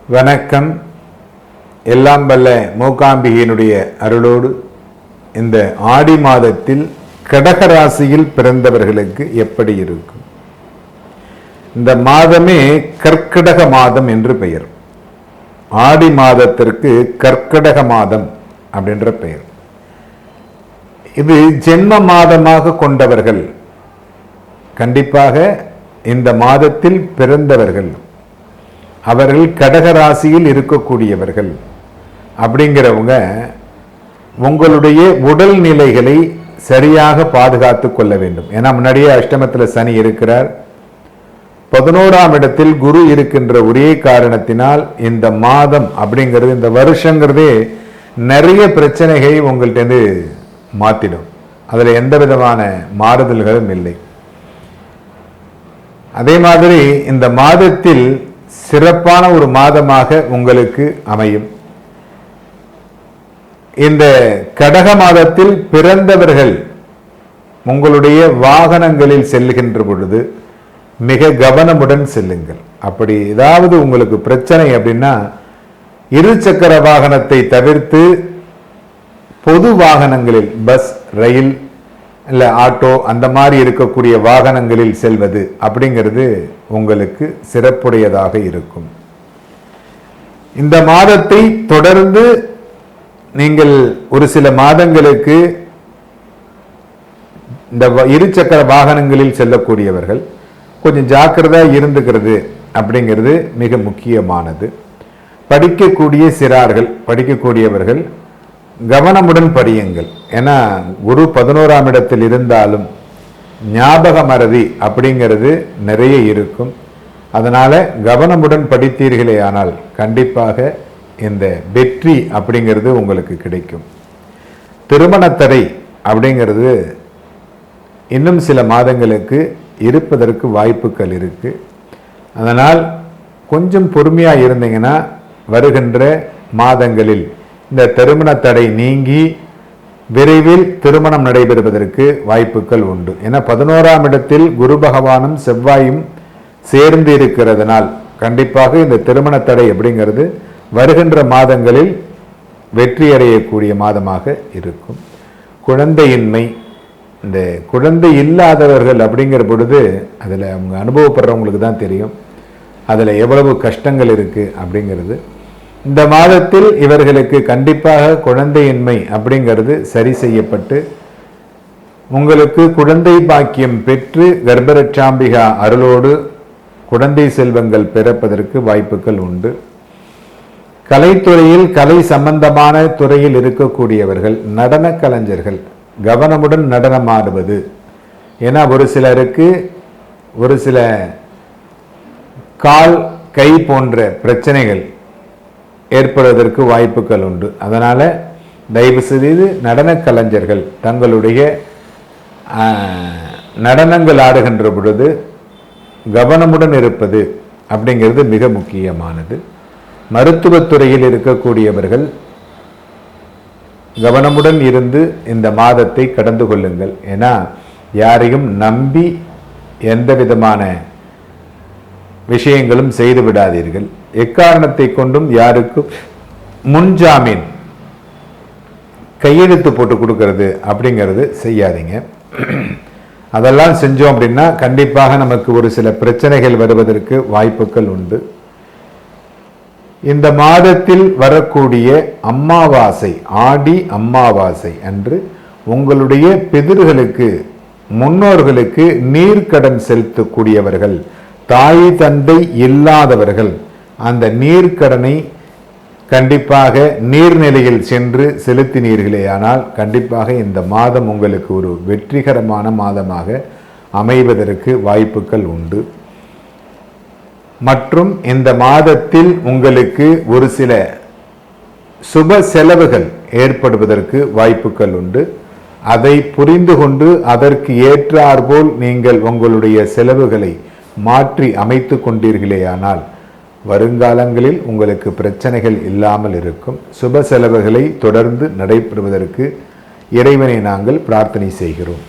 வணக்கம். எல்லாம் வல்ல மூகாம்பிகையினுடைய அருளோடு இந்த ஆடி மாதத்தில் கடகராசியில் பிறந்தவர்களுக்கு எப்படி இருக்கும்? இந்த மாதமே கர்க்கடக மாதம் என்று பெயர். ஆடி மாதத்திற்கு கர்க்கடக மாதம் அப்படின்ற பெயர். இது ஜென்ம மாதமாக கொண்டவர்கள், கண்டிப்பாக இந்த மாதத்தில் பிறந்தவர்கள், அவர்கள் கடகராசியில் இருக்கக்கூடியவர்கள் அப்படிங்கிறவங்க உங்களுடைய உடல் நிலைகளை சரியாக பாதுகாத்து கொள்ள வேண்டும். ஏன்னா முன்னாடியே அஷ்டமத்தில் சனி இருக்கிறார், 11ஆம் இடத்தில் குரு இருக்கின்ற ஒரே காரணத்தினால் இந்த மாதம் அப்படிங்கிறது, இந்த வருஷங்கிறதே நிறைய பிரச்சனைகளை உங்கள்கிட்ட மாற்றிடும். அதில் எந்த விதமான மாறுதல்களும் இல்லை. அதே மாதிரி இந்த மாதத்தில் சிறப்பான ஒரு மாதமாக உங்களுக்கு அமையும். இந்த கடக மாதத்தில் பிறந்தவர்கள் உங்களுடைய வாகனங்களில் செல்லுகின்ற பொழுது மிக கவனமுடன் செல்லுங்கள். அப்படி ஏதாவது உங்களுக்கு பிரச்சனை அப்படின்னா இரு சக்கர வாகனத்தை தவிர்த்து பொது வாகனங்களில், பஸ், ரயில் இல்லை ஆட்டோ அந்த மாதிரி இருக்கக்கூடிய வாகனங்களில் செல்வது அப்படிங்கிறது உங்களுக்கு சிறப்புடையதாக இருக்கும். இந்த மாதத்தை தொடர்ந்து நீங்கள் ஒரு சில மாதங்களுக்கு இந்த இருசக்கர வாகனங்களில் செல்லக்கூடியவர்கள் கொஞ்சம் ஜாக்கிரதா இருந்துக்கிறது அப்படிங்கிறது மிக முக்கியமானது. படிக்கக்கூடிய சிறார்கள், படிக்கக்கூடியவர்கள் கவனமுடன் படியுங்கள். ஏன்னா குரு 11ஆம் இடத்தில் இருந்தாலும் ஞாபக மறதி அப்படிங்கிறது நிறைய இருக்கும். அதனால கவனமுடன் படித்தீர்களே ஆனால் கண்டிப்பாக இந்த வெற்றி அப்படிங்கிறது உங்களுக்கு கிடைக்கும். திருமண தடை அப்படிங்கிறது இன்னும் சில மாதங்களுக்கு இருப்பதற்கு வாய்ப்புகள் இருக்கு. அதனால் கொஞ்சம் பொறுமையாக இருந்தீங்கன்னா வருகின்ற மாதங்களில் இந்த திருமண தடை நீங்கி விரைவில் திருமணம் நடைபெறுவதற்கு வாய்ப்புகள் உண்டு. ஏன்னா 11ஆம் இடத்தில் குரு பகவானும் செவ்வாயும் சேர்ந்து இருக்கிறதுனால் கண்டிப்பாக இந்த திருமண தடை அப்படிங்கிறது வருகின்ற மாதங்களில் வெற்றி அடையக்கூடிய மாதமாக இருக்கும். குழந்தையின்மை, இந்த குழந்தை இல்லாதவர்கள் அப்படிங்கிற பொழுது அதில் அவங்க அனுபவப்படுறவங்களுக்கு தான் தெரியும் அதில் எவ்வளவு கஷ்டங்கள் இருக்குது அப்படிங்கிறது. இந்த மாதத்தில் இவர்களுக்கு கண்டிப்பாக குழந்தையின்மை அப்படிங்கிறது சரி செய்யப்பட்டு உங்களுக்கு குழந்தை பாக்கியம் பெற்று கர்ப்பரட்சாம்பிகா அருளோடு குழந்தை செல்வங்கள் பிறப்பதற்கு வாய்ப்புகள் உண்டு. கலைத்துறையில், கலை சம்பந்தமான துறையில் இருக்கக்கூடியவர்கள், நடன கலைஞர்கள் கவனமுடன் நடனமாடுவது. ஏன்னா ஒரு சிலருக்கு ஒரு சில கால், கை போன்ற பிரச்சனைகள் ஏற்படுவதற்கு வாய்ப்புகள் உண்டு. அதனால் தயவு செய்து நடன கலைஞர்கள் தங்களுடைய நடனங்கள் ஆடுகின்ற பொழுது கவனமுடன் இருப்பது அப்படிங்கிறது மிக முக்கியமானது. மருத்துவத்துறையில் இருக்கக்கூடியவர்கள் கவனமுடன் இருந்து இந்த மாதத்தை கடந்து கொள்ளுங்கள். ஏன்னா யாரையும் நம்பி எந்த விதமான விஷயங்களும் செய்து விடாதீர்கள். எக்காரணத்தை கொண்டும் யாருக்கும் முன்ஜாமீன் கையெழுத்து போட்டு கொடுக்கறது அப்படிங்கிறது செய்யாதீங்க. அதெல்லாம் செஞ்சோம் அப்படின்னா கண்டிப்பாக நமக்கு ஒரு சில பிரச்சனைகள் வருவதற்கு வாய்ப்புகள் உண்டு. இந்த மாதத்தில் வரக்கூடிய அமாவாசை, ஆடி அமாவாசை அன்று உங்களுடைய பிதர்களுக்கு, முன்னோர்களுக்கு நீர்க்கடன் செலுத்தக்கூடியவர்கள், தாய் தந்தை இல்லாதவர்கள் அந்த நீர்க்கடனை கண்டிப்பாக நீர்நிலையில் சென்று செலுத்தினீர்களே ஆனால் கண்டிப்பாக இந்த மாதம் உங்களுக்கு ஒரு வெற்றிகரமான மாதமாக அமைவதற்கு வாய்ப்புகள் உண்டு. மற்றும் இந்த மாதத்தில் உங்களுக்கு ஒரு சில சுப செலவுகள் ஏற்படுவதற்கு வாய்ப்புகள் உண்டு. அதை புரிந்து கொண்டு அதற்கு ஏற்றாற்போல் நீங்கள் உங்களுடைய செலவுகளை மாற்றி அமைத்து கொண்டீர்களேயானால் வருங்காலங்களில் உங்களுக்கு பிரச்சனைகள் இல்லாமல் இருக்கும். சுப செலவுகளை தொடர்ந்து நடைபெறுவதற்கு இறைவனை நாங்கள் பிரார்த்தனை செய்கிறோம்.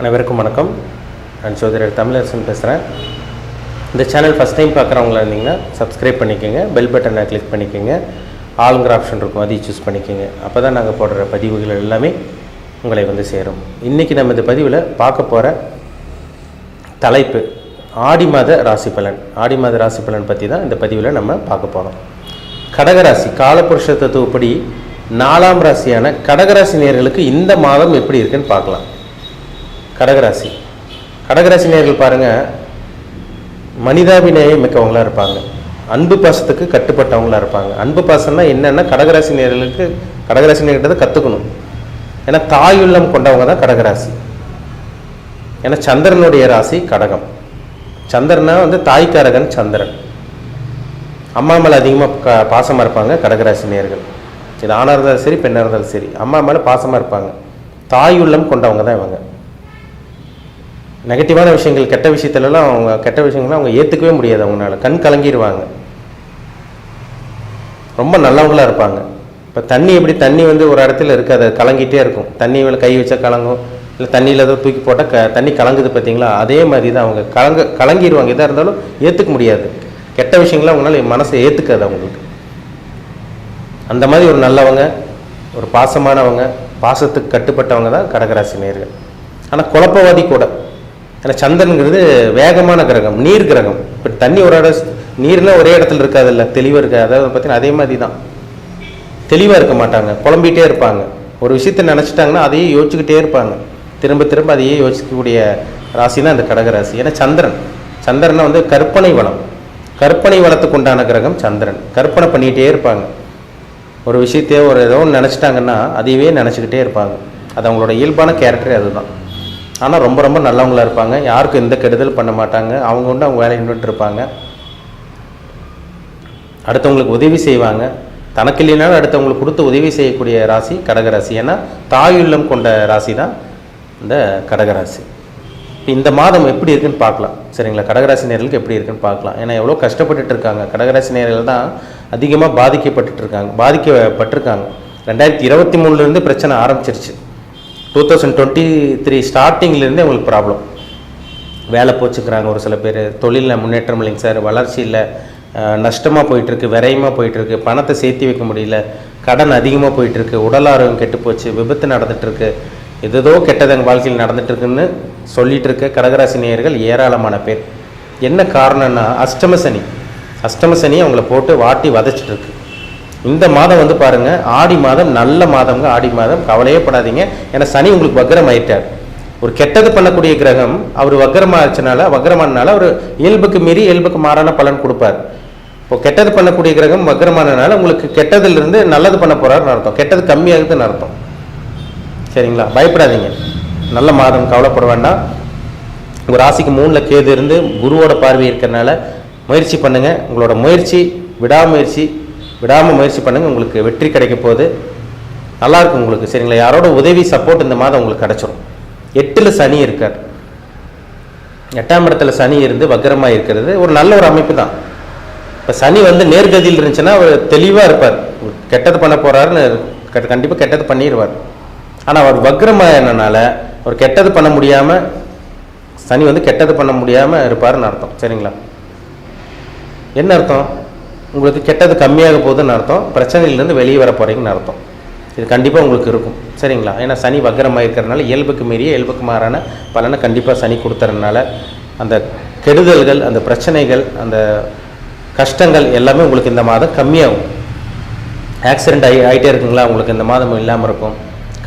அனைவருக்கும் வணக்கம். நான் சோதரர் தமிழரசன் பேசுகிறேன். இந்த சேனல் ஃபஸ்ட் டைம் பார்க்குறவங்களா இருந்தீங்கன்னா சப்ஸ்கிரைப் பண்ணிக்கோங்க, பெல் பட்டனை கிளிக் பண்ணிக்கோங்க, ஆளுங்கிற ஆப்ஷன் இருக்கும், அதையும் சூஸ் பண்ணிக்கோங்க. அப்போ தான் நாங்கள் போடுற பதிவுகள் எல்லாமே உங்களை வந்து சேரும். இன்றைக்கி நம்ம இந்த பதிவில் பார்க்க போகிற தலைப்பு ஆடி மாத ராசி பலன். ஆடி மாத ராசி பலன் பற்றி தான் இந்த பதிவில் நம்ம பார்க்க போகிறோம். கடகராசி காலபுருஷ தத்துவப்படி 4ஆம் ராசியான கடகராசி நேயர்களுக்கு இந்த மாதம் எப்படி இருக்குன்னு பார்க்கலாம். கடகராசி நேயர்கள் பாருங்கள், மனிதாபிநேயம் மிக்கவங்களாக இருப்பாங்க, அன்பு பாசத்துக்கு கட்டுப்பட்டவங்களாக இருப்பாங்க. அன்பு பாசம்னா என்னென்னா கடகராசி நேயர்கிட்ட தான் கற்றுக்கணும். ஏன்னா தாயுள்ளம் கொண்டவங்க தான் கடகராசி. ஏன்னா சந்திரனுடைய ராசி கடகம். சந்திரனா வந்து தாய்க்காரகன் சந்திரன். அம்மா மேலே அதிகமாக பாசமாக இருப்பாங்க கடகராசி நேயர்கள். இது ஆணாக இருந்தாலும் சரி, பெண்ணாக இருந்தாலும் சரி, அம்மா மேலே பாசமாக இருப்பாங்க. தாயுள்ளம் கொண்டவங்க தான் இவங்க. நெகட்டிவான விஷயங்கள், கெட்ட விஷயத்துலலாம் கெட்ட விஷயங்கள்லாம் அவங்க ஏற்றுக்கவே முடியாது. அவங்களால கண் கலங்கிடுவாங்க. ரொம்ப நல்லவங்களாக இருப்பாங்க. இப்போ தண்ணி வந்து ஒரு இடத்துல இருக்காது, கலங்கிட்டே இருக்கும். தண்ணி கை வச்சா கலங்கும், இல்லை தண்ணியில் ஏதோ தூக்கி போட்டால் தண்ணி கலங்குது பார்த்தீங்களா, அதே மாதிரி தான் அவங்க கலங்கிடுவாங்க. எதாக இருந்தாலும் ஏற்றுக்க முடியாது. கெட்ட விஷயங்கள்லாம் அவங்களால மனசை ஏற்றுக்காது அவங்களுக்கு. அந்த மாதிரி ஒரு நல்லவங்க, ஒரு பாசமானவங்க, பாசத்துக்கு கட்டுப்பட்டவங்க தான் கடகராசி நேயர்கள். ஆனால் குழப்பவாதி கூட. ஏன்னா சந்திரனுங்கிறது வேகமான கிரகம், நீர் கிரகம். இப்போ தண்ணி நீர்லாம் ஒரே இடத்துல இருக்காது, இல்லை தெளிவாக இருக்காது. அதாவது பார்த்தீங்கன்னா அதே மாதிரி தான், தெளிவாக இருக்க மாட்டாங்க, குழம்பிகிட்டே இருப்பாங்க. ஒரு விஷயத்தை நினச்சிட்டாங்கன்னா அதையே யோசிச்சுக்கிட்டே இருப்பாங்க, திரும்ப திரும்ப அதையே யோசிக்கக்கூடிய ராசி தான் இந்த கடகராசி. ஏன்னா சந்திரனை வந்து கற்பனை வளத்துக்கு உண்டான கிரகம் சந்திரன். கற்பனை பண்ணிகிட்டே இருப்பாங்க. ஒரு விஷயத்தையோ ஏதோ ஒன்று நினச்சிட்டாங்கன்னா அதையவே நினச்சிக்கிட்டே இருப்பாங்க. அது அவங்களோட இயல்பான கேரக்டரே அதுதான். ஆனால் ரொம்ப ரொம்ப நல்லவங்களாக இருப்பாங்க. யாருக்கும் எந்த கெடுதல் பண்ண மாட்டாங்க. அவங்க உண்டு அவங்க வேலையை நின்றுட்டு இருப்பாங்க. அடுத்தவங்களுக்கு உதவி செய்வாங்க. தனக்கு இல்லைனாலும் அடுத்தவங்களுக்கு கொடுத்து உதவி செய்யக்கூடிய ராசி கடகராசி. ஏன்னா தாயுள்ளம் கொண்ட ராசி தான் இந்த கடகராசி. இந்த மாதம் எப்படி இருக்குன்னு பார்க்கலாம். சரிங்களா, கடகராசி நேயர்களுக்கு எப்படி இருக்குன்னு பார்க்கலாம். ஏன்னா எவ்வளோ கஷ்டப்பட்டுட்டு இருக்காங்க. கடகராசி நேயர்கள் தான் அதிகமாக பாதிக்கப்பட்டிருக்காங்க. 2023 பிரச்சனை ஆரம்பிச்சிருச்சு. 2023 ஸ்டார்டிங்லேருந்தே அவங்களுக்கு ப்ராப்ளம். வேலை போச்சுக்கிறாங்க ஒரு சில பேர். தொழிலில் முன்னேற்றம் இல்லைங்க சார், வளர்ச்சி இல்லை, நஷ்டமாக போயிட்டுருக்கு, விரயமாக போயிட்டுருக்கு, பணத்தை சேர்த்து வைக்க முடியல, கடன் அதிகமாக போயிட்டுருக்கு, உடல் ஆரோக்கியம் கெட்டு போச்சு, விபத்து நடந்துகிட்ருக்கு, எதோ கெட்டது எங்கள் வாழ்க்கையில் நடந்துகிட்ருக்குன்னு சொல்லிகிட்டு இருக்க கடகராசி நேயர்கள் ஏராளமான பேர். என்ன காரணம்னா அஷ்டம சனி அவங்கள போட்டு வாட்டி வதச்சிட்ருக்கு. இந்த மாதம் வந்து பாருங்கள், ஆடி மாதம் நல்ல மாதங்க. ஆடி மாதம் கவலையே படாதீங்க. ஏன்னா சனி உங்களுக்கு வக்ரம் ஆயிட்டார். ஒரு கெட்டது பண்ணக்கூடிய கிரகம் அவர் வக்ரமானனால அவர் இயல்புக்கு மீறி இயல்புக்கு மாறான பலன் கொடுப்பார். இப்போ கெட்டது பண்ணக்கூடிய கிரகம் வக்ரமானனால உங்களுக்கு கெட்டதுலேருந்து நல்லது பண்ண போகிறாருன்னு அர்த்தம், கெட்டது கம்மியாகுதுன்னு அர்த்தம். சரிங்களா, பயப்படாதீங்க. நல்ல மாதம், கவலைப்பட வேண்டாம். உங்கள் ராசிக்கு 3ல் கேது இருந்து குருவோட பார்வை இருக்கிறனால முயற்சி பண்ணுங்கள். உங்களோட விடாமல் முயற்சி பண்ணுங்கள். உங்களுக்கு வெற்றி கிடைக்க போகுது. நல்லாயிருக்கும் உங்களுக்கு. சரிங்களா, யாரோட உதவி சப்போர்ட் இந்த மாதம் உங்களுக்கு கிடச்சிரும். 8ல் சனி இருக்கார். 8ஆம் இடத்துல சனி இருந்து வக்ரமாக இருக்கிறது ஒரு நல்ல ஒரு அமைப்பு தான். இப்போ சனி வந்து நேர்கதியில் இருந்துச்சுன்னா அவர் தெளிவாக இருப்பார். கெட்டது பண்ண போகிறாருன்னு கண்டிப்பாக கெட்டது பண்ணிடுவார். ஆனால் அவர் வக்ரமானனால அவர் கெட்டது பண்ண முடியாமல், சனி வந்து கெட்டது பண்ண முடியாமல் இருப்பார்னு அர்த்தம். சரிங்களா, என்ன அர்த்தம்? உங்களுக்கு கெட்டது கம்மியாக போகுதுன்னு அர்த்தம், பிரச்சனையிலேருந்து வெளியே வர போகிறீங்கன்னு அர்த்தம். இது கண்டிப்பாக உங்களுக்கு இருக்கும். சரிங்களா, ஏன்னா சனி வக்ரமாக இருக்கிறதுனால இயல்புக்கு மாறான பலனை கண்டிப்பாக சனி கொடுத்துறதுனால அந்த கெடுதல்கள், அந்த பிரச்சனைகள், அந்த கஷ்டங்கள் எல்லாமே உங்களுக்கு இந்த மாதம் கம்மியாகும். ஆக்சிடென்ட் ஆகிட்டே இருக்குங்களா, உங்களுக்கு இந்த மாதம் இல்லாமல் இருக்கும்.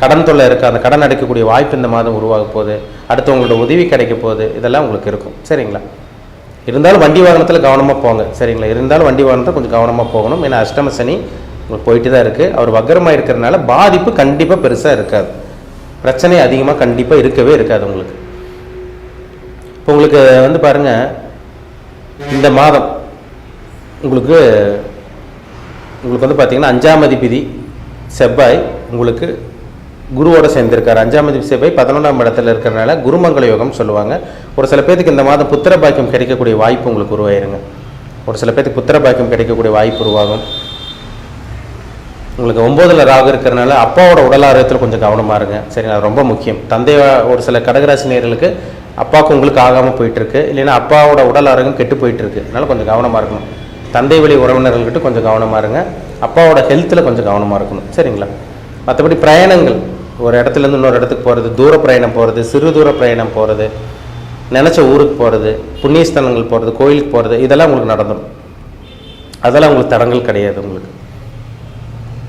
கடன் தொல்லை இருக்குது, அந்த கடன் அடைக்கக்கூடிய வாய்ப்பு இந்த மாதம் உருவாக போகுது. அடுத்தவங்களோட உதவி கிடைக்க போகுது. இதெல்லாம் உங்களுக்கு இருக்கும். சரிங்களா, இருந்தாலும் வண்டி வாகனத்தில் கவனமாக போங்க. சரிங்களா, இருந்தாலும் வண்டி வாகனத்தில் கொஞ்சம் கவனமாக போகணும். ஏன்னா அஷ்டம சனி உங்களுக்கு போயிட்டு தான் இருக்குது. அவர் வக்ரமாக இருக்கிறதுனால பாதிப்பு கண்டிப்பாக பெருசாக இருக்காது. பிரச்சனை அதிகமாக கண்டிப்பாக இருக்கவே இருக்காது உங்களுக்கு. இப்போ உங்களுக்கு வந்து பாருங்கள், இந்த மாதம் உங்களுக்கு வந்து பார்த்திங்கன்னா 5ஆம் அதிபதி செவ்வாய் உங்களுக்கு குருவோட சேர்ந்திருக்காரு. 5ஆம் அதிபதி செவ்வாய் 11ஆம் இடத்துல இருக்கிறனால குருமங்கள யோகம் சொல்லுவாங்க. ஒரு சில பேருக்கு இந்த மாதம் புத்திர பாக்கியம் கிடைக்கக்கூடிய வாய்ப்பு உங்களுக்கு உருவாயிருங்க. ஒரு சில பேருக்கு புத்திர பாக்கியம் கிடைக்கக்கூடிய வாய்ப்பு உருவாகும். உங்களுக்கு 9ல் ராகு இருக்கிறனால அப்பாவோட உடல் ஆரோக்கியத்தில் கொஞ்சம் கவனமாக இருங்க. சரிங்களா, ரொம்ப முக்கியம். ஒரு சில கடகராசி நேயர்களுக்கு அப்பாவுக்கு உங்களுக்கு ஆகாமல் போயிட்டுருக்கு, இல்லைன்னா அப்பாவோட உடல் ஆரோக்கியம் கெட்டு போயிட்டுருக்கு. அதனால் கொஞ்சம் கவனமாக இருக்கணும். தந்தை வழி உறவினர்கள்கிட்ட கொஞ்சம் கவனமாக இருங்க. அப்பாவோட ஹெல்த்தில் கொஞ்சம் கவனமாக இருக்கணும். சரிங்களா? மற்றபடி பிரயாணங்கள், ஒரு இடத்துலேருந்து இன்னொரு இடத்துக்கு போகிறது, தூர பிரயாணம் போகிறது, சிறு தூர பிரயாணம் போகிறது, நினச்ச ஊருக்கு போகிறது, புண்ணியஸ்தலங்கள் போகிறது, கோயிலுக்கு போகிறது, இதெல்லாம் உங்களுக்கு நடந்துடும். அதெல்லாம் உங்களுக்கு தடங்கள் கிடையாது. உங்களுக்கு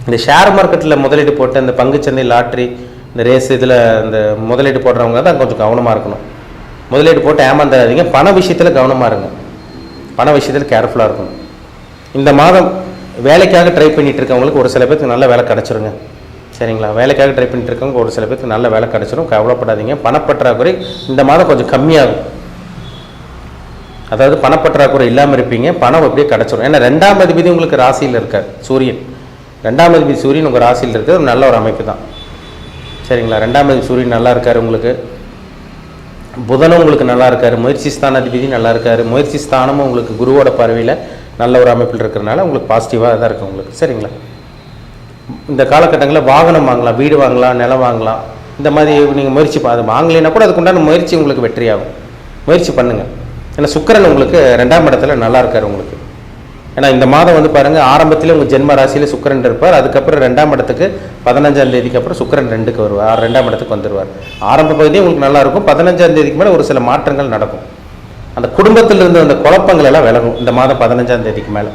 இந்த ஷேர் மார்க்கெட்டில் முதலீடு போட்டு இந்த பங்குச்சந்தை, லாட்ரி, இந்த ரேஸ் இதில் இந்த முதலீடு போடுறவங்க தான் கொஞ்சம் கவனமாக இருக்கணும். முதலீடு போட்டு ஏமாந்துடாதீங்க. பண விஷயத்தில் கவனமாக இருங்க. பண விஷயத்தில் கேர்ஃபுல்லாக இருக்கணும். இந்த மாதம் வேலைக்காக ட்ரை பண்ணிகிட்டு இருக்கவங்களுக்கு ஒரு சில பேருக்கு நல்ல வேலை கிடச்சிருங்க. சரிங்களா? வேலைக்காக ட்ரை பண்ணிட்டு இருக்கவங்க ஒரு சில பேருக்கு நல்ல வேலை கிடச்சிரும். கவலைப்படாதீங்க. பணப்பற்றாக்குறை இந்த மாதம் கொஞ்சம் கம்மியாகும். அதாவது பணப்பற்றாக்குறை இல்லாமல் இருப்பீங்க. பணம் அப்படியே கிடச்சிரும். ஏன்னா 2ஆம் அதிபதி உங்களுக்கு ராசியில் இருக்கார், சூரியன். 2ஆம் அதிபதி சூரியன் உங்கள் ராசியில் இருக்கிறது ஒரு நல்ல ஒரு அமைப்பு தான். சரிங்களா? 2ஆம் அதிபதி சூரியன் நல்லா இருக்கார். உங்களுக்கு புதனும் உங்களுக்கு நல்லா இருக்கார். முயற்சி ஸ்தான அதிபதி நல்லா இருக்கார். முயற்சி ஸ்தானமும் உங்களுக்கு குருவோட பார்வையில் நல்ல ஒரு அமைப்பில் இருக்கிறனால உங்களுக்கு பாசிட்டிவாக தான் இருக்குது உங்களுக்கு. சரிங்களா? இந்த காலகட்டங்களில் வாகனம் வாங்கலாம், வீடு வாங்கலாம், நிலம் வாங்கலாம். இந்த மாதிரி நீங்கள் முயற்சி அது வாங்கலைன்னா கூட அதுக்குண்டான முயற்சி உங்களுக்கு வெற்றியாகும். முயற்சி பண்ணுங்கள். ஏன்னா சுக்கிரன் உங்களுக்கு 2ஆம் இடத்துல நல்லா இருக்கார் உங்களுக்கு. ஏன்னா இந்த மாதம் வந்து பாருங்கள், ஆரம்பத்தில் உங்கள் ஜென்ம ராசியில் சுக்கிரன் இருப்பார். அதுக்கப்புறம் 2ஆம் இடத்துக்கு 15ஆம் தேதிக்கு அப்புறம் சுக்கிரன் 2க்கு வருவார், 2ஆம் இடத்துக்கு வந்துடுவார். ஆரம்ப பகுதியே உங்களுக்கு நல்லா இருக்கும். 15ஆம் தேதிக்கு மேலே ஒரு சில மாற்றங்கள் நடக்கும். அந்த குடும்பத்தில் இருந்த அந்த குழப்பங்கள் எல்லாம் விலகும் இந்த மாதம் 15ஆம் தேதிக்கு மேலே.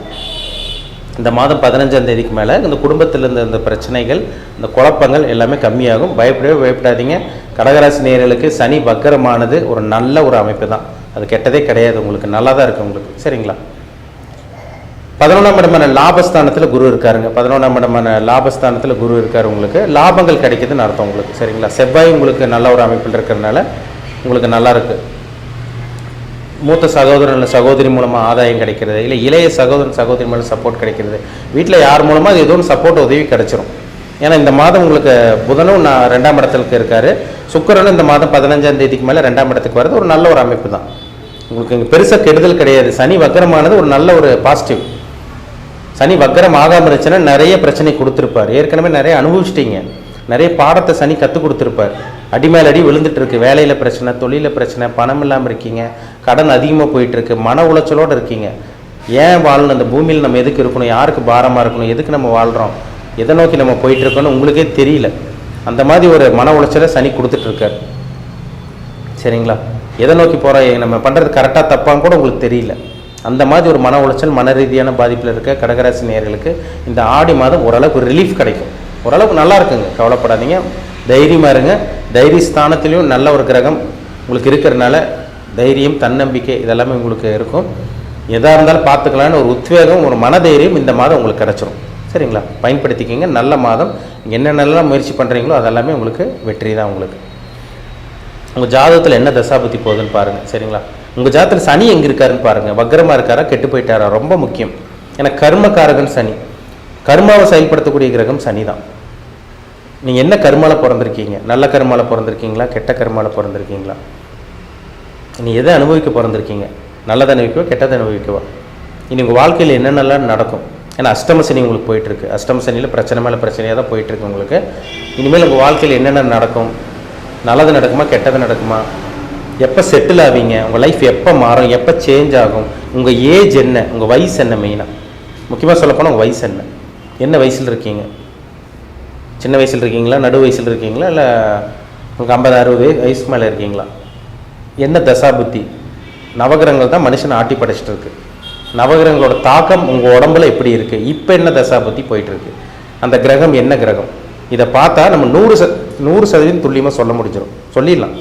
இந்த மாதம் 15ஆம் தேதிக்கு மேலே இந்த குடும்பத்தில் இருந்த இந்த பிரச்சனைகள், இந்த குழப்பங்கள் எல்லாமே கம்மியாகும். பயப்படாதீங்க. கடகராசி நேயர்களுக்கு சனி வக்கரமானது ஒரு நல்ல ஒரு அமைப்பு தான். அது கெட்டதே கிடையாது. உங்களுக்கு நல்லா தான் இருக்குது உங்களுக்கு. சரிங்களா? 11ஆம் இடமான லாபஸ்தானத்தில் குரு இருக்காருங்க. 11ஆம் இடமான லாபஸ்தானத்தில் குரு இருக்கார். உங்களுக்கு லாபங்கள் கிடைக்குதுன்னு அர்த்தம் உங்களுக்கு. சரிங்களா? செவ்வாய் உங்களுக்கு நல்ல ஒரு அமைப்பில் இருக்கிறதுனால உங்களுக்கு நல்லா இருக்குது. மூத்த சகோதரன் இல்லை சகோதரி மூலமாக ஆதாயம் கிடைக்கிறது, இல்லை இளைய சகோதரன் சகோதரி மூலம் சப்போர்ட் கிடைக்கிறது, வீட்டில் யார் மூலமாக அது ஏதோ ஒரு சப்போர்ட் உதவி கிடைச்சிரும். ஏன்னா இந்த மாதம் உங்களுக்கு புதனும் 2ஆம் இடத்துக்கு இருக்கார். சுக்கிரனும் இந்த மாதம் 15ஆம் தேதிக்கு மேலே 2ஆம் இடத்துக்கு வர்றது ஒரு நல்ல ஒரு அமைப்பு தான். உங்களுக்கு இங்கே பெருசாக கெடுதல் கிடையாது. சனி வக்கரமானது ஒரு நல்ல ஒரு பாசிட்டிவ். சனி வக்கரம் ஆகாமல் இருந்துச்சுன்னா நிறைய பிரச்சனை கொடுத்துருப்பார். ஏற்கனவே நிறைய அனுபவிச்சிட்டிங்க. நிறைய பாடத்தை சனி கற்றுக் கொடுத்துருப்பார். அடிமேல் அடி விழுந்துட்டு இருக்கு. வேலையில் பிரச்சனை, தொழிலில் பிரச்சனை, பணம் இல்லாமல் இருக்கீங்க, கடன் அதிகமாக போயிட்டுருக்கு, மன உளைச்சலோடு இருக்கீங்க. ஏன் வாழணும்? அந்த பூமியில் நம்ம எதுக்கு இருக்கணும்? யாருக்கு பாரமாக இருக்கணும்? எதுக்கு நம்ம வாழ்கிறோம்? எதை நோக்கி நம்ம போயிட்டுருக்கோன்னு உங்களுக்கே தெரியல. அந்த மாதிரி ஒரு மன உளைச்சலை சனி கொடுத்துட்ருக்கார். சரிங்களா? எதை நோக்கி போகிறோம், நம்ம பண்ணுறது கரெக்டாக தப்பான்னு கூட உங்களுக்கு தெரியல. அந்த மாதிரி ஒரு மன உளைச்சல், மன ரீதியான பாதிப்பில் இருக்க கடகராசி நேயர்களுக்கு இந்த ஆடி மாதம் ஓரளவுக்கு ரிலீஃப் கிடைக்கும். ஓரளவுக்கு நல்லா இருக்குங்க. கவலைப்படாதீங்க. தைரியமாக இருங்க. தைரிய ஸ்தானத்திலையும் நல்ல ஒரு கிரகம் உங்களுக்கு இருக்கிறதுனால தைரியம், தன்னம்பிக்கை இதெல்லாமே உங்களுக்கு இருக்கும். எதாக இருந்தாலும் பார்த்துக்கலான்னு ஒரு உத்வேகம், ஒரு மனதைரியம் இந்த மாதம் உங்களுக்கு கிடச்சிரும். சரிங்களா? பயன்படுத்திக்கிங்க. நல்ல மாதம். என்னென்னலாம் முயற்சி பண்ணுறீங்களோ அதெல்லாமே உங்களுக்கு வெற்றி தான். உங்களுக்கு உங்கள் ஜாதகத்தில் என்ன தசாபுத்தி போகுதுன்னு பாருங்கள். சரிங்களா? உங்கள் ஜாதகத்தில் சனி எங்கே இருக்காருன்னு பாருங்கள். வக்கரமாக இருக்காரா, கெட்டு போயிட்டாரா? ரொம்ப முக்கியம். ஏன்னா கர்மகாரகன் சனி. கர்மாவை செயல்படுத்தக்கூடிய கிரகம் சனி தான். நீங்கள் என்ன கர்மாவில் பிறந்திருக்கீங்க? நல்ல கர்மாவில் பிறந்திருக்கீங்களா, கெட்ட கர்மாவில் பிறந்திருக்கீங்களா? நீ எதை அனுபவிக்க பிறந்திருக்கீங்க? நல்லதை அனுபவிக்கவா, கெட்டதை அனுபவிக்கவா? இனி உங்கள் வாழ்க்கையில் என்னென்னலாம் நடக்கும்? ஏன்னா அஷ்டம சனி உங்களுக்கு போயிட்டுருக்கு. அஷ்டம சனியில் பிரச்சனை மேலே பிரச்சனையாக தான் போயிட்டுருக்கு உங்களுக்கு. இனிமேல் உங்கள் வாழ்க்கையில் என்னென்ன நடக்கும்? நல்லது நடக்குமா, கெட்டது நடக்குமா? எப்போ செட்டில் ஆவீங்க? உங்கள் லைஃப் எப்போ மாறும், எப்போ சேஞ்ச் ஆகும்? உங்கள் ஏஜ் என்ன, உங்கள் வயசு என்ன? மெயினாக முக்கியமாக சொல்லப்போனால் உங்கள் வயசு என்ன? என்ன வயசில் இருக்கீங்க? சின்ன வயசில் இருக்கீங்களா, நடு வயசில் இருக்கீங்களா, இல்லை உங்களுக்கு 50-60 வயசுக்கு மேலே இருக்கீங்களா? என்ன தசாபுத்தி? நவகிரகங்கள் தான் மனுஷனை ஆட்டி படைச்சிட்டு இருக்கு. நவகிரகங்களோட தாக்கம் உங்கள் உடம்புல எப்படி இருக்குது? இப்போ என்ன தசாபுத்தி போயிட்டுருக்கு? அந்த கிரகம் என்ன கிரகம்? இதை பார்த்தா நம்ம 100% துல்லியமாக சொல்ல முடிஞ்சிடும். சொல்லிடலாம்.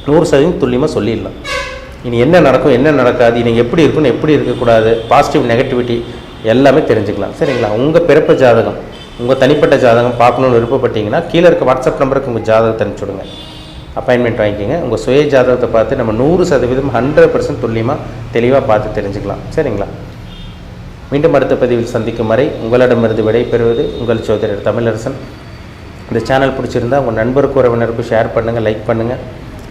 100% துல்லியமாக சொல்லிடலாம். இனி என்ன நடக்கும், என்ன நடக்காது, இனி எப்படி இருக்குன்னு, எப்படி இருக்கக்கூடாது, பாசிட்டிவ் நெகட்டிவிட்டி எல்லாமே தெரிஞ்சுக்கலாம். சரிங்களா? உங்கள் பிறப்பு ஜாதகம், உங்கள் தனிப்பட்ட ஜாதகம் பார்க்கணுன்னு விருப்பப்பட்டீங்கன்னா கீழே இருக்க வாட்ஸ்அப் நம்பருக்கு உங்கள் ஜாதகத்தை அனுப்பிச்சுடுங்க. அப்பாயின்மெண்ட் வாங்கிக்கோங்க. உங்கள் சுய ஜாதகத்தை பார்த்து நம்ம 100% 100% துல்லியமாக தெளிவாக பார்த்து தெரிஞ்சுக்கலாம். சரிங்களா? மீண்டும் அடுத்த பதிவில் சந்திக்கும் வரை உங்களிடமிருந்து விடைபெறுவது உங்கள் சோதரர் தமிழரசன். இந்த சேனல் பிடிச்சிருந்தா உங்கள் நண்பருக்கு, உறவினருக்கு ஷேர் பண்ணுங்கள், லைக் பண்ணுங்கள்,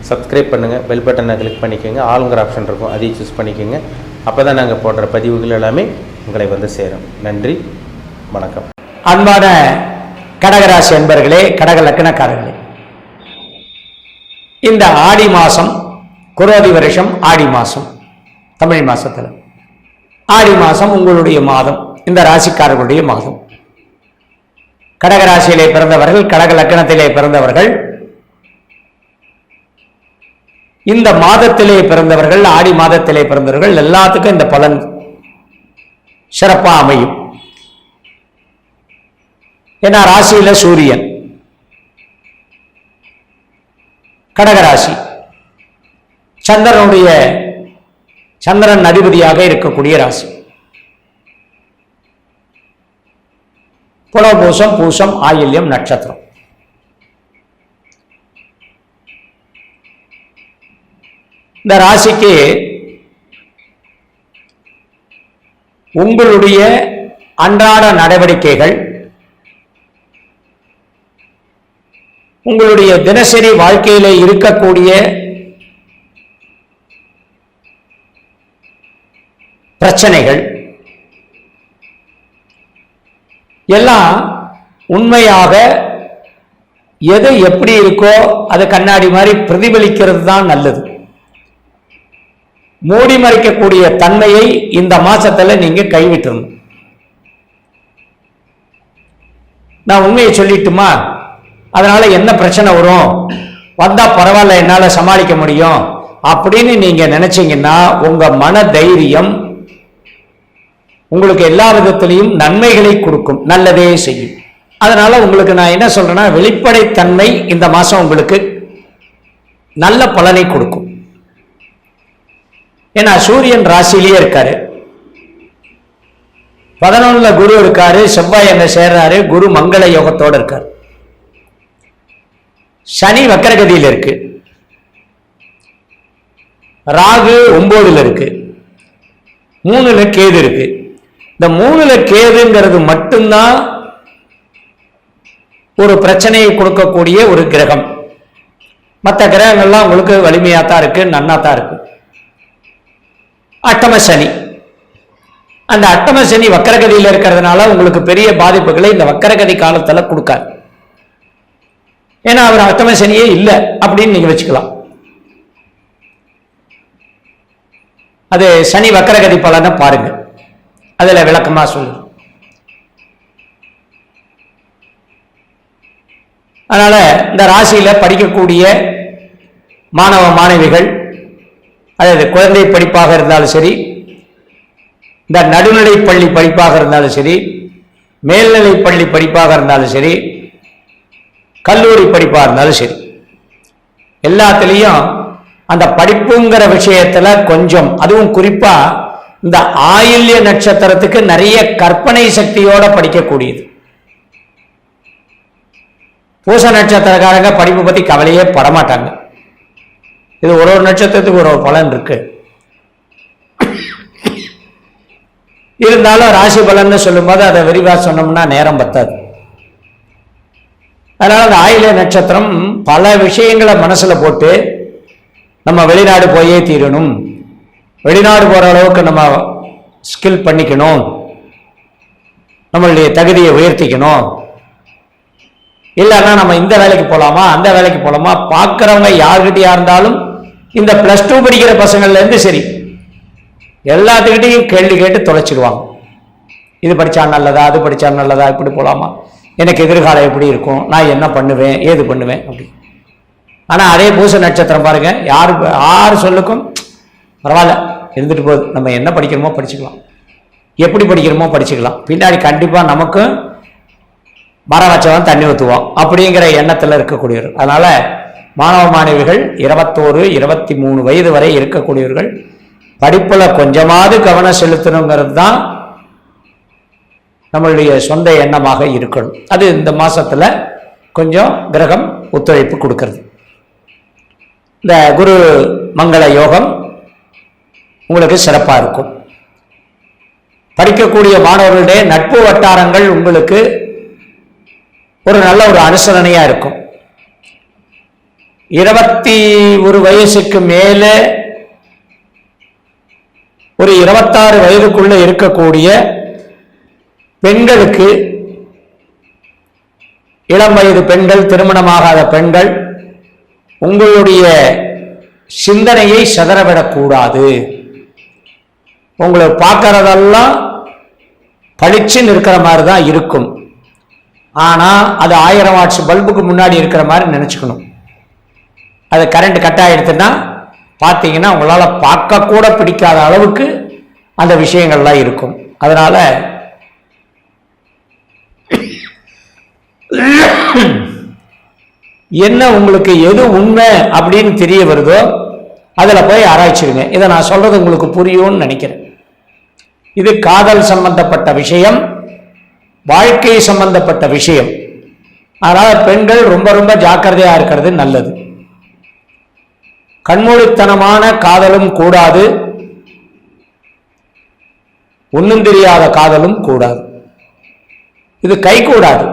சப்ஸ்கிரைப் பண்ணுங்கள், பெல் பட்டனை கிளிக் பண்ணிக்கோங்க. ஆளுங்கிற ஆப்ஷன் இருக்கும், அதையும் சூஸ் பண்ணிக்கோங்க. அப்போ தான் நாங்கள் போடுற பதிவுகள் எல்லாமே உங்களை வந்து சேரும். நன்றி, வணக்கம். அன்பான கடகராசி அன்பர்களே, கடக லக்கணக்காரர்களே, இந்த ஆடி மாதம் குரோதி வருஷம் ஆடி மாசம், தமிழ் மாசத்துல ஆடி மாசம் உங்களுடைய மாதம், இந்த ராசிக்காரர்களுடைய மாதம். கடக ராசியிலே பிறந்தவர்கள், கடக லக்னத்திலே பிறந்தவர்கள், இந்த மாதத்திலே பிறந்தவர்கள், ஆடி மாதத்திலே பிறந்தவர்கள் எல்லாத்துக்கும் இந்த பலன் சிறப்பா அமையும். ஏன்னா ராசியில சூரியன், கடகராசி சந்திரன் அதிபதியாக இருக்கக்கூடிய ராசி. புனர்பூசம், பூசம், ஆயில்யம் நட்சத்திரம். இந்த ராசிக்கு உங்களுடைய அன்றாட நடவடிக்கைகள், உங்களுடைய தினசரி வாழ்க்கையில இருக்கக்கூடிய பிரச்சனைகள் எல்லாம் உண்மையாக எது எப்படி இருக்கோ அது கண்ணாடி மாதிரி பிரதிபலிக்கிறது தான் நல்லது. மூடி மறைக்கக்கூடிய தன்மையை இந்த மாசத்துல நீங்க கைவிட்டுறணும். நான் உண்மையை சொல்லிட்டுமா, அதனால என்ன பிரச்சனை வரும், வந்தா பரவாயில்ல என்னால சமாளிக்க முடியும் அப்படின்னு நீங்க நினைச்சீங்கன்னா உங்க மன தைரியம் உங்களுக்கு எல்லா விதத்திலையும் நன்மைகளை கொடுக்கும், நல்லதே செய்யும். அதனால உங்களுக்கு நான் என்ன சொல்றேன்னா, வெளிப்படைத்தன்மை இந்த மாசம் உங்களுக்கு நல்ல பலனை கொடுக்கும். ஏன்னா சூரியன் ராசியிலேயே இருக்காரு, 11ல குரு இருக்காரு, செவ்வாய் அங்க சேர்றாரு, குரு மங்கள யோகத்தோடு இருக்காரு. சனி வக்கரகதியில் இருக்கு, ராகு 9ல இருக்கு, 3ல கேது இருக்கு. இந்த 3ல கேதுங்கிறது மட்டும்தான் ஒரு பிரச்சனையை கொடுக்கக்கூடிய ஒரு கிரகம். மற்ற கிரகங்கள்லாம் உங்களுக்கு வலிமையாத்தான் இருக்கு, நன்னாத்தான் இருக்கு. அட்டம சனி, அந்த அட்டம சனி வக்கரகதியில் இருக்கிறதுனால உங்களுக்கு பெரிய பாதிப்புகளை இந்த வக்கரகதி காலத்துல கொடுக்காது. ஏன்னா அவர் அட்டம சனியே இல்லை அப்படின்னு நீங்க வச்சுக்கலாம். அது சனி வக்கரகதி பலனை பாருங்க, அதுல விளக்கமா சொல்லு. அதனால இந்த ராசியில படிக்கக்கூடிய மாணவ மாணவிகள், அதாவது குழந்தை படிப்பாக இருந்தாலும் சரி, இந்த நடுநிலை பள்ளி படிப்பாக இருந்தாலும் சரி, மேல்நிலை பள்ளி படிப்பாக இருந்தாலும் சரி, கல்லூரி படிப்பாக இருந்தாலும் சரி, எல்லாத்திலையும் அந்த படிப்புங்கிற விஷயத்துல கொஞ்சம், அதுவும் குறிப்பா இந்த ஆயில்ய நட்சத்திரத்துக்கு நிறைய கற்பனை சக்தியோட படிக்கக்கூடியது. பூச நட்சத்திரக்காரங்க படிப்பு பத்தி கவலையே படமாட்டாங்க. இது ஒரு நட்சத்திரத்துக்கு ஒரு பலன் இருக்கு. இருந்தாலும் ராசி பலன்னு சொல்லும் போது அதை விரிவா சொன்னோம்னா நேரம் பத்தாது. அதனால அந்த ஆயில்ய நட்சத்திரம் பல விஷயங்களை மனசுல போட்டு நம்ம வெளிநாடு போயே தீரணும், வெளிநாடு போற அளவுக்கு நம்ம ஸ்கில் பண்ணிக்கணும், நம்மளுடைய தகுதியை உயர்த்திக்கணும், இல்லைன்னா நம்ம இந்த வேலைக்கு போகலாமா அந்த வேலைக்கு போகலாமா. பார்க்குறவங்க யாருக்கிட்டையா இருந்தாலும் இந்த +2 படிக்கிற பசங்கள்ல இருந்து சரி எல்லாத்துக்கிட்டையும் கேள்வி கேட்டு தொலைச்சிடுவாங்க. இது படித்தா நல்லதா, அது படித்தா நல்லதா, இப்படி போகலாமா, எனக்கு எதிர்காலம் எப்படி இருக்கும், நான் என்ன பண்ணுவேன், ஏது பண்ணுவேன் அப்படி. ஆனால் அதே பூச நட்சத்திரம் பாருங்க, யார் சொல்லுக்கும் பரவாயில்ல இருந்துட்டு போகுது, நம்ம என்ன படிக்கிறோமோ படிச்சுக்கலாம், எப்படி படிக்கிறோமோ படிச்சுக்கலாம், பின்னாடி கண்டிப்பாக நமக்கு மரம் வச்சவன் தண்ணி ஊற்றுவோம் அப்படிங்கிற எண்ணத்தில் இருக்கக்கூடியவர். அதனால மாணவ மாணவிகள் 21, 23 வயது வரை இருக்கக்கூடியவர்கள் படிப்புல கொஞ்சமாவது கவனம் செலுத்தணுங்கிறது தான் நம்மளுடைய சொந்த எண்ணமாக இருக்கணும். அது இந்த மாசத்துல கொஞ்சம் கிரகம் ஒத்துழைப்பு கொடுக்கிறது. இந்த குரு மங்கள யோகம் உங்களுக்கு சிறப்பா இருக்கும். படிக்கக்கூடிய மாணவர்களுடைய நட்பு வட்டாரங்கள் உங்களுக்கு ஒரு நல்ல ஒரு அனுசரணையா இருக்கும். 21 வயசுக்கு மேல ஒரு 26 வயதுக்குள்ள இருக்கக்கூடிய பெண்களுக்கு, இளம் வயது பெண்கள், திருமணமாகாத பெண்கள், உங்களுடைய சிந்தனையை சிதறவிடக்கூடாது. உங்களை பார்க்கறதெல்லாம் பளிச்சுன்னு இருக்கிற மாதிரி தான் இருக்கும். ஆனால் அது 1000 வாட்ஸ் பல்புக்கு முன்னாடி இருக்கிற மாதிரி நினச்சிக்கணும். அது கரண்ட் கட் ஆகிடுதுன்னா பார்த்தீங்கன்னா உங்களால் பார்க்க கூட பிடிக்காத அளவுக்கு அந்த விஷயங்கள்லாம் இருக்கும். அதனால என்ன உங்களுக்கு எது உண்மை அப்படின்னு தெரிய வருதோ அதில் போய் ஆராய்ச்சிடுங்க. இதை நான் சொல்றது உங்களுக்கு புரியும்னு நினைக்கிறேன். இது காதல் சம்பந்தப்பட்ட விஷயம், வாழ்க்கை சம்பந்தப்பட்ட விஷயம். அதனால பெண்கள் ரொம்ப ரொம்ப ஜாக்கிரதையா இருக்கிறது நல்லது. கண்மூடித்தனமான காதலும் கூடாது, ஒன்றும் தெரியாத காதலும் கூடாது. இது கை கூடாது.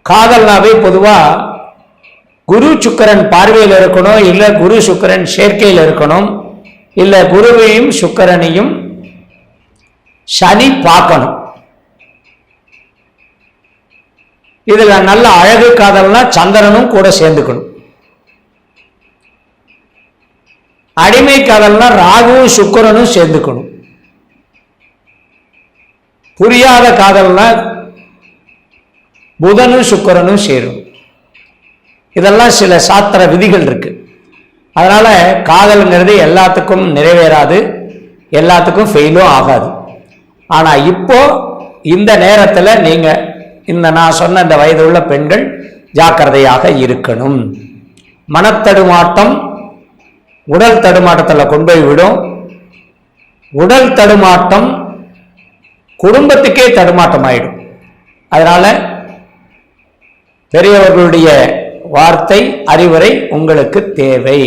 காதல்னாவே பொதுவா குரு சுக்கிரன் பார்வையில் இருக்கணும், இல்ல குரு சுக்கிரன் சேர்க்கையில் இருக்கணும், இல்ல குருவையும் சுக்கிரனையும் சனி பார்க்கணும். இதுல நல்ல அழகு காதல்னா சந்திரனும் கூட சேர்ந்துக்கணும். அடிமை காதல்னா ராகுவும் சுக்கிரனும் சேர்ந்துக்கணும். புரியாத காதல்னா புதனும் சுக்கிரனும் சேரும். இதெல்லாம் சில சாஸ்திர விதிகள் இருக்கு. அதனால காதல்ங்கிறது எல்லாத்துக்கும் நிறைவேறாது, எல்லாத்துக்கும் ஃபெயிலும் ஆகாது. ஆனா இப்போ இந்த நேரத்தில் நீங்க இந்த நான் சொன்ன இந்த வயது உள்ள பெண்கள் ஜாக்கிரதையாக இருக்கணும். மனத்தடுமாட்டம் உடல் தடுமாட்டத்தில் கொண்டு போய் விடும். உடல் தடுமாட்டம் குடும்பத்துக்கே தடுமாட்டம் ஆயிடும். அதனால பெரியவர்களுடைய வார்த்தை அறிவுரை உங்களுக்கு தேவை,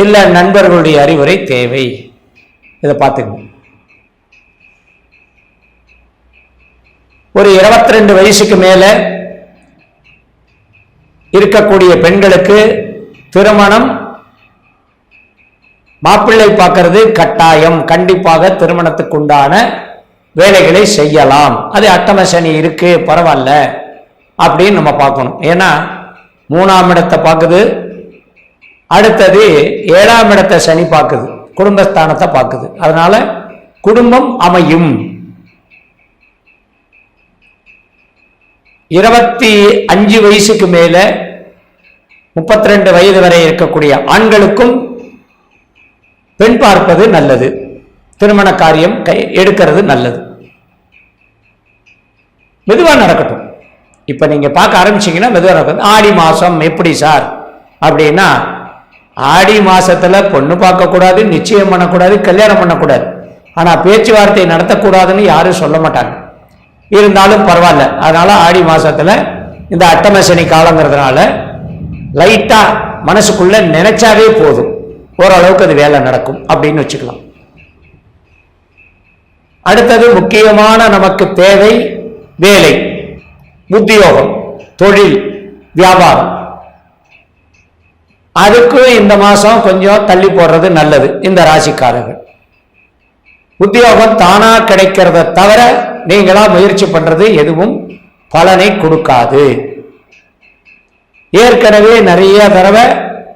இல்ல நண்பர்களுடைய அறிவுரை தேவை. இதை பார்த்துக்கணும். ஒரு 22 வயசுக்கு மேல இருக்கக்கூடிய பெண்களுக்கு திருமணம் மாப்பிள்ளை பார்க்கறது கட்டாயம். கண்டிப்பாக திருமணத்துக்குண்டான வேலைகளை செய்யலாம். அது அட்டம சனி இருக்கு, பரவாயில்ல அப்படின்னு நம்ம பார்க்கணும். ஏன்னா 3ஆம் இடத்தை பார்க்குது, அடுத்தது 7ஆம் இடத்தை சனி பார்க்குது, குடும்பஸ்தானத்தை பார்க்குது. அதனால குடும்பம் அமையும். 25 வயசுக்கு மேல 32 வயது வரை இருக்கக்கூடிய ஆண்களுக்கும் பெண் பார்ப்பது நல்லது. திருமண காரியம் எடுக்கிறது நல்லது. மெதுவா நடக்கட்டும். இப்ப நீங்க பார்க்க ஆரம்பிச்சீங்கன்னா மெதுவா நடக்கும். ஆடி மாசம் எப்படி சார் அப்படின்னா, ஆடி மாசத்துல பொண்ணு பார்க்க கூடாது, நிச்சயம் பண்ணக்கூடாது, கல்யாணம் பண்ணக்கூடாது. ஆனா பேச்சுவார்த்தை நடத்தக்கூடாதுன்னு யாரும் சொல்ல மாட்டாங்க. இருந்தாலும் பரவாயில்ல. அதனால ஆடி மாசத்துல இந்த அட்டமசனி காலங்கிறதுனால லைட்டா மனசுக்குள்ள நினைச்சாவே போதும், ஓரளவுக்கு அது வேலை நடக்கும் அப்படின்னு வச்சுக்கலாம். அடுத்தது முக்கியமான நமக்கு தேவை வேலை, உத்தியோகம், தொழில், வியாபாரம். அதுக்கும் இந்த மாசம் கொஞ்சம் தள்ளி போடுறது நல்லது. இந்த ராசிக்காரர்கள் உத்தியோகம் தானா கிடைக்கிறத தவிர நீங்களா முயற்சி பண்றது எதுவும் பலனை கொடுக்காது. ஏற்கனவே நிறைய தடவை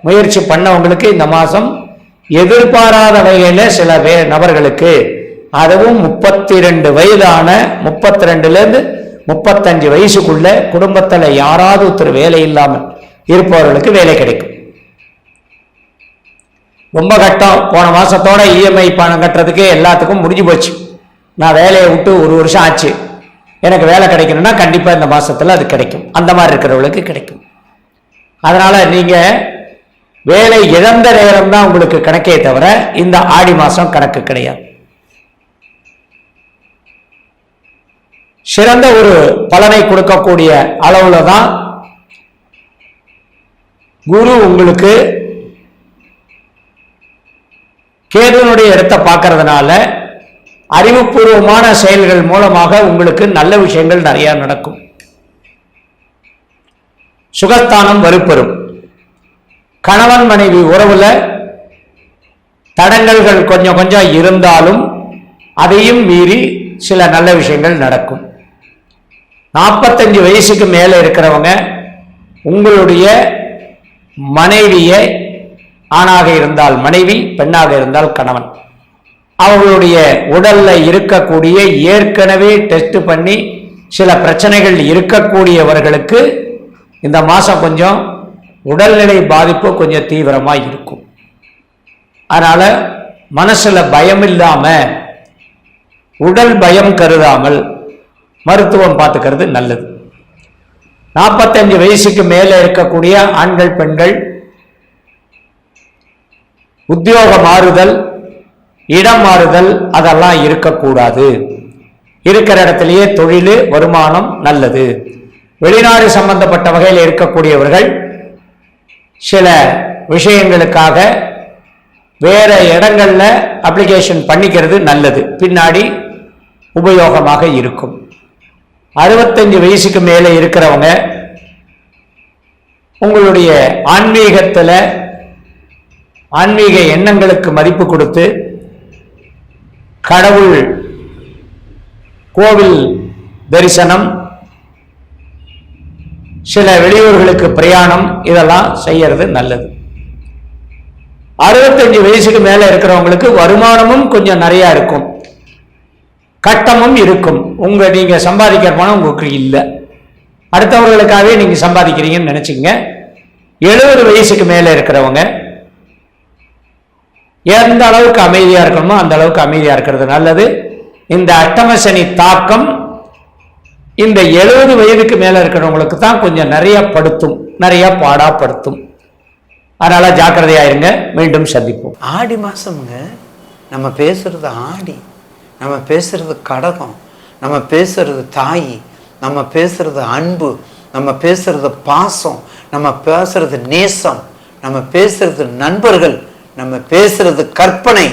முயற்சி பண்ணவங்களுக்கு இந்த மாசம் எதிர்பாராத வகையில சில நபர்களுக்கு, அதுவும் 32 வயதான 32லேருந்து 35 வயசுக்குள்ள குடும்பத்தில் யாராவது ஒருத்தர் வேலை இல்லாமல் இருப்பவர்களுக்கு வேலை கிடைக்கும். ரொம்ப கட்டம். போன மாசத்தோட இஎம்ஐ பணம் கட்டுறதுக்கு எல்லாத்துக்கும் முடிஞ்சு போச்சு. நான் வேலையை விட்டு 1 வருஷம் ஆச்சு, எனக்கு வேலை கிடைக்கணும்னா கண்டிப்பா இந்த மாசத்துல அது கிடைக்கும். அந்த மாதிரி இருக்கிறவங்களுக்கு கிடைக்கும். அதனால நீங்க வேலை இழந்த நேரம் தான் உங்களுக்கு கணக்கே தவிர இந்த ஆடி மாசம் கணக்கு கிடையாது. சிறந்த ஒரு பலனை கொடுக்கக்கூடிய அளவுல தான் குரு உங்களுக்கு கேதுனுடைய இடத்தை பார்க்கறதுனால அறிவுபூர்வமான செயல்கள் மூலமாக உங்களுக்கு நல்ல விஷயங்கள் நிறைய நடக்கும். சுகஸ்தானம் வலுப்பெறும். கணவன் மனைவி உறவுல தடங்கல்கள் கொஞ்சம் கொஞ்சம் இருந்தாலும் அதையும் மீறி சில நல்ல விஷயங்கள் நடக்கும். 45 வயசுக்கு மேல இருக்கிறவங்க உங்களுடைய மனைவியை, ஆணாக இருந்தால் மனைவி, பெண்ணாக இருந்தால் கணவன், அவர்களுடைய உடல்ல இருக்கக்கூடிய ஏற்கனவே டெஸ்ட் பண்ணி சில பிரச்சனைகள் இருக்கக்கூடியவர்களுக்கு இந்த மாசம் கொஞ்சம் உடல்நிலை பாதிப்பு கொஞ்சம் தீவிரமா இருக்கும். அதனால மனசுல பயம் இல்லாம, உடல் பயம் கருதாமல் மருத்துவம் பார்த்துக்கிறது நல்லது. 45 வயசுக்கு மேலே இருக்கக்கூடிய ஆண்கள் பெண்கள் உத்தியோக மாறுதல், இடம் மாறுதல் அதெல்லாம் இருக்கக்கூடாது. இருக்கிற இடத்திலேயே தொழில் வருமானம் நல்லது. வெளிநாடு சம்பந்தப்பட்ட வகையில் இருக்கக்கூடியவர்கள் சில விஷயங்களுக்காக வேற இடங்கள்ல அப்ளிகேஷன் பண்ணிக்கிறது நல்லது, பின்னாடி உபயோகமாக இருக்கும். 65 வயசுக்கு மேலே இருக்கிறவங்க உங்களுடைய ஆன்மீக எண்ணங்களுக்கு மதிப்பு கொடுத்து கடவுள் கோவில் தரிசனம், சில வெளியூர்களுக்கு பிரயாணம் இதெல்லாம் செய்யறது நல்லது. 65 வயசுக்கு மேல இருக்கிறவங்களுக்கு வருமானமும் கொஞ்சம் நிறைய இருக்கும், கட்டமும் இருக்கும். நீங்க சம்பாதிக்கிற பணம் உங்களுக்கு இல்லை, அடுத்தவர்களுக்காகவே நீங்க சம்பாதிக்கிறீங்கன்னு நினைச்சுங்க. 70 வயசுக்கு மேல இருக்கிறவங்க எந்த அளவுக்கு அமைதியா இருக்கணுமோ அந்த அளவுக்கு அமைதியா இருக்கிறது நல்லது. இந்த அஷ்டமசனி தாக்கம் இந்த 70 வயதுக்கு மேல இருக்கிறவங்களுக்கு தான் கொஞ்சம் நிறைய பாடாப்படுத்தும். அதனால ஜாக்கிரதையா இருங்க. மீண்டும் சந்திப்போம். ஆடி மாசம்ங்க, நம்ம பேசுறது ஆடி, நம்ம பேசுறது கடகம், நம்ம பேசுறது தாய், நம்ம பேசுறது அன்பு, நம்ம பேசுறது பாசம், நம்ம பேசுறது நேசம், நம்ம பேசுறது நண்பர்கள், நம்ம பேசுறது கற்பனை.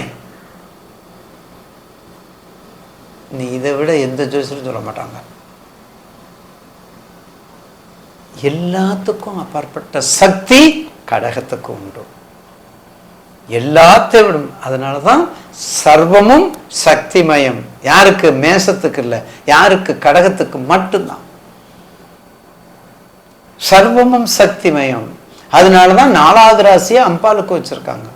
நீ இதை விட எந்த ஜோசியரும் சொல்ல மாட்டாங்க. எல்லாத்துக்கும் அப்பாற்பட்ட சக்தி கடகத்துக்கு உண்டு, எல்லாத்தையும் விடும். அதனாலதான் சர்வமும் சக்திமயம். யாருக்கு? மேசத்துக்கு இல்லை, யாருக்கு? கடகத்துக்கு மட்டும்தான். சர்வமும் சக்திமயம். அதனாலதான் 4வது ராசியை அம்பாளுக்கு வச்சிருக்காங்க.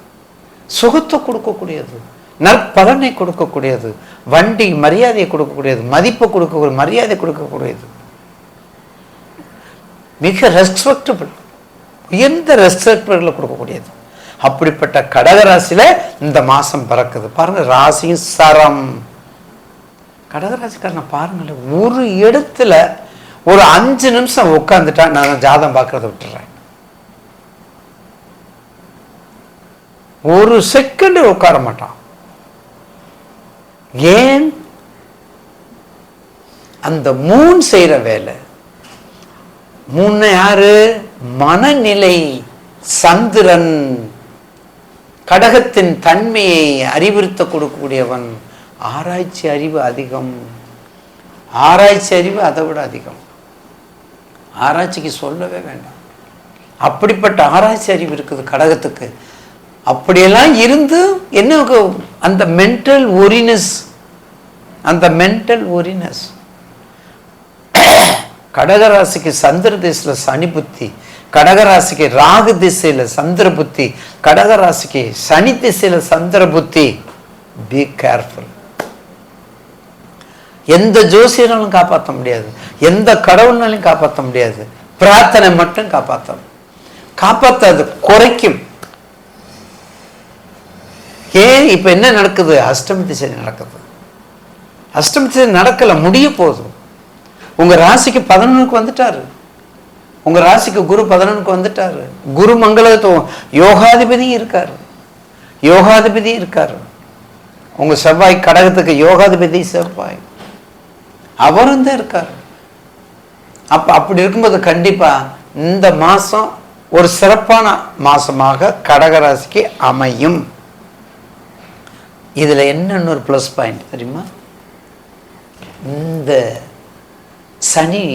சுகத்தை கொடுக்கக்கூடியது, நற்பலனை கொடுக்கக்கூடியது, வண்டி மரியாதையை கொடுக்கக்கூடியது, மதிப்பு கொடுக்கக்கூடிய, மரியாதை கொடுக்கக்கூடியது, மிக ரெஸ்பெக்டபிள், உயர்ந்த ரெஸ்பெக்டபிள் கொடுக்கக்கூடியது. அப்படிப்பட்ட கடகராசியில இந்த மாசம் பிறக்குது. பாருங்க, ராசியும் சரம். கடகராசிக்காரனை பாருங்களேன், ஒரு இடத்துல ஒரு 5 நிமிஷம் உட்காந்துட்டா நான் ஜாதகம் பார்க்கறத விட்டுறேன். ஒரு செகண்ட் உட்கார மாட்டான். ஏன்? அந்த மூன் செய்யற வேலை. மூணு யாரு? மனநிலை. சந்திரன் கடகத்தின் தன்மையை அறிவுறுத்த கொடுக்கக்கூடியவன். ஆராய்ச்சி அறிவு அதிகம், ஆராய்ச்சி அறிவு அதை விட அதிகம். ஆராய்ச்சிக்கு சொல்லவே வேண்டாம், அப்படிப்பட்ட ஆராய்ச்சி அறிவு இருக்குது கடகத்துக்கு. அப்படியெல்லாம் இருந்து என்ன அந்த மென்டல் ஒரினஸ், அந்த மென்டல் ஒரினஸ். கடகராசிக்கு சந்திர திசையில சனி புத்தி, கடகராசிக்கு ராகு திசையில சந்திர புத்தி, கடகராசிக்கு சனி திசையில சந்திர புத்தி. Be careful. எந்த ஜோசியனாலும் காப்பாற்ற முடியாது, எந்த கடவுள்னாலும் காப்பாற்ற முடியாது. பிரார்த்தனை மட்டும் காப்பாற்றாது, குறைக்கும். ஏன்? இப்ப என்ன நடக்குது? அஷ்டமி திசை நடக்குது. அஷ்டமி திசை நடக்கல, முடிய போகுது. உங்க ராசிக்கு 11க்கு வந்துட்டாரு, உங்க ராசிக்கு குரு 11க்கு வந்துட்டாரு. குரு மங்களத்துவம், யோகாதிபதி இருக்காரு, யோகாதிபதி இருக்காரு. உங்க செவ்வாய் கடகத்துக்கு யோகாதிபதி செவ்வாய், அவரும் தான் இருக்காரு. அப்படி இருக்கும்போது கண்டிப்பா இந்த மாசம் ஒரு சிறப்பான மாசமாக கடகராசிக்கு அமையும். இதுல என்ன ஒரு பிளஸ் பாயிண்ட் தெரியுமா? இந்த சனி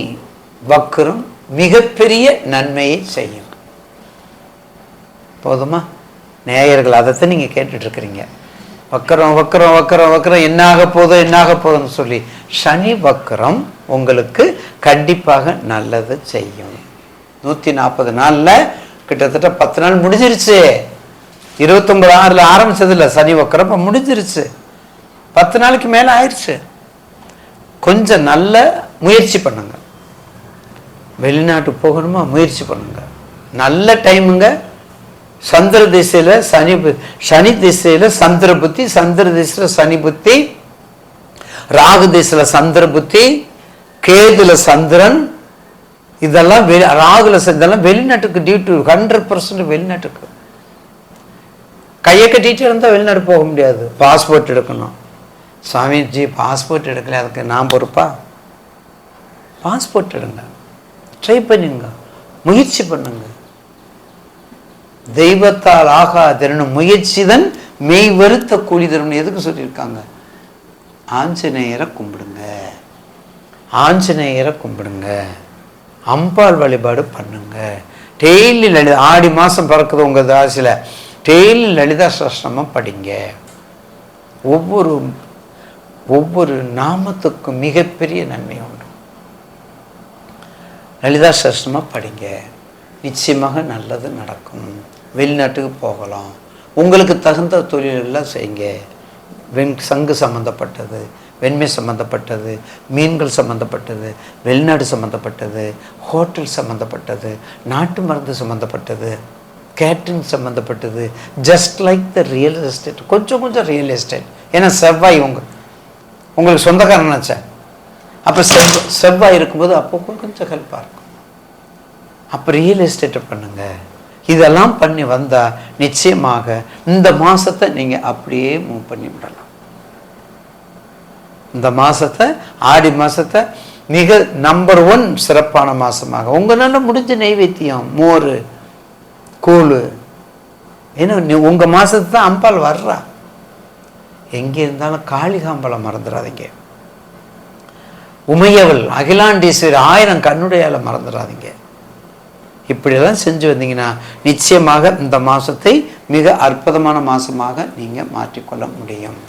வக்ரம் மிகப்பெரிய நன்மையை செய்யும். போதுமா? நேயர்கள் அதைத்தான் நீங்க கேட்டுட்டு இருக்கிறீங்க. வக்கரம் வக்கரம் வக்கரம் வக்கரம் என்னாக போதுன்னு சொல்லி. சனி வக்கரம் உங்களுக்கு கண்டிப்பாக நல்லது செய்யும். 140 நாள்ல கிட்டத்தட்ட 10 நாள் முடிஞ்சிருச்சு. 29/6 ஆரம்பிச்சது இல்லை சனி வக்கரம், முடிஞ்சிருச்சு. 10 நாளைக்கு மேல ஆயிடுச்சு. கொஞ்சம் நல்ல முயற்சி பண்ணுங்க. வெளிநாட்டுக்கு போகணுமா, முயற்சி பண்ணுங்க. நல்ல டைமுங்க. சந்திர திசையில சனி திசையில சந்திர புத்தி, சந்திர திசையில சனி புத்தி, ராகு திசையில சந்திர புத்தி, கேதுல சந்திரன், இதெல்லாம் ராகுல இதெல்லாம் வெளிநாட்டுக்கு டியூட்டி 100% வெளிநாட்டுக்கு. கையை கட்டிட்டு இருந்தால் வெளிநாடு போக முடியாது. பாஸ்போர்ட் எடுக்கணும். சுவாமிஜி பாஸ்போர்ட் எடுக்கல, அதுக்கு நான் பொறுப்பா? பாஸ்போர்ட் எடுங்க, ட்ரை பண்ணுங்க, முயற்சி பண்ணுங்க. தெய்வத்தால் ஆகாதிரன்னு முயற்சிதன் மெய் வருத்த கூலி தரும். எதுக்கு சொல்லியிருக்காங்க? ஆஞ்சநேயரை கும்பிடுங்க, ஆஞ்சநேயரை கும்பிடுங்க, அம்பாள் வழிபாடு பண்ணுங்க. டெய்லி ஆடி மாதம் பிறக்குது உங்கள் ராசியில், டெய்லி லலிதா சஹஸ்ரநாமம் படிங்க. ஒவ்வொரு நாமத்துக்கும் மிகப்பெரிய நன்மை உண்டு. லலிதா சஹஸ்ரநாமம் படிங்க, நிச்சயமாக நல்லது நடக்கும். வெளிநாட்டுக்கு போகலாம். உங்களுக்கு தகுந்த தொழிலெல்லாம் செய்யுங்க. சங்கு சம்மந்தப்பட்டது, வெண்மை சம்மந்தப்பட்டது, மீன்கள் சம்மந்தப்பட்டது, வெளிநாடு சம்மந்தப்பட்டது, ஹோட்டல் சம்மந்தப்பட்டது, நாட்டு மருந்து சம்மந்தப்பட்டது, கேட்ரிங் சம்மந்தப்பட்டது, just like the real estate. கொஞ்சம் ரியல் எஸ்டேட். ஏன்னா செவ்வாய் உங்களுக்கு சொந்தக்காரன் நினச்சேன். அப்போ செவ்வாய் இருக்கும்போது அப்போ கொஞ்சம் ஹெல்ப்பாக இருக்கும். அப்போ ரியல் எஸ்டேட்டை பண்ணுங்க. இதெல்லாம் பண்ணி வந்தால் நிச்சயமாக இந்த மாதத்தை நீங்கள் அப்படியே மூவ் பண்ணி விடலாம். இந்த மாதத்தை, ஆடி மாதத்தை மிக நம்பர் 1 சிறப்பான மாதமாக உங்களால் முடிஞ்ச நைவேத்தியம், மோர், கூழ். ஏன்னா உங்கள் மாதத்தை தான் அம்பாள் வர்றா. எங்கே இருந்தாலும் காளிகாம்பலம் மறந்துடாதீங்க. உமையவள் அகிலாண்டீஸ்வரி 1000 கண்ணுடையால மறந்துடாதீங்க. இப்படியெல்லாம் செஞ்சு வந்தீங்கன்னா நிச்சயமாக இந்த மாதத்தை மிக அற்புதமான மாதமாக நீங்கள் மாற்றிக்கொள்ள முடியும்.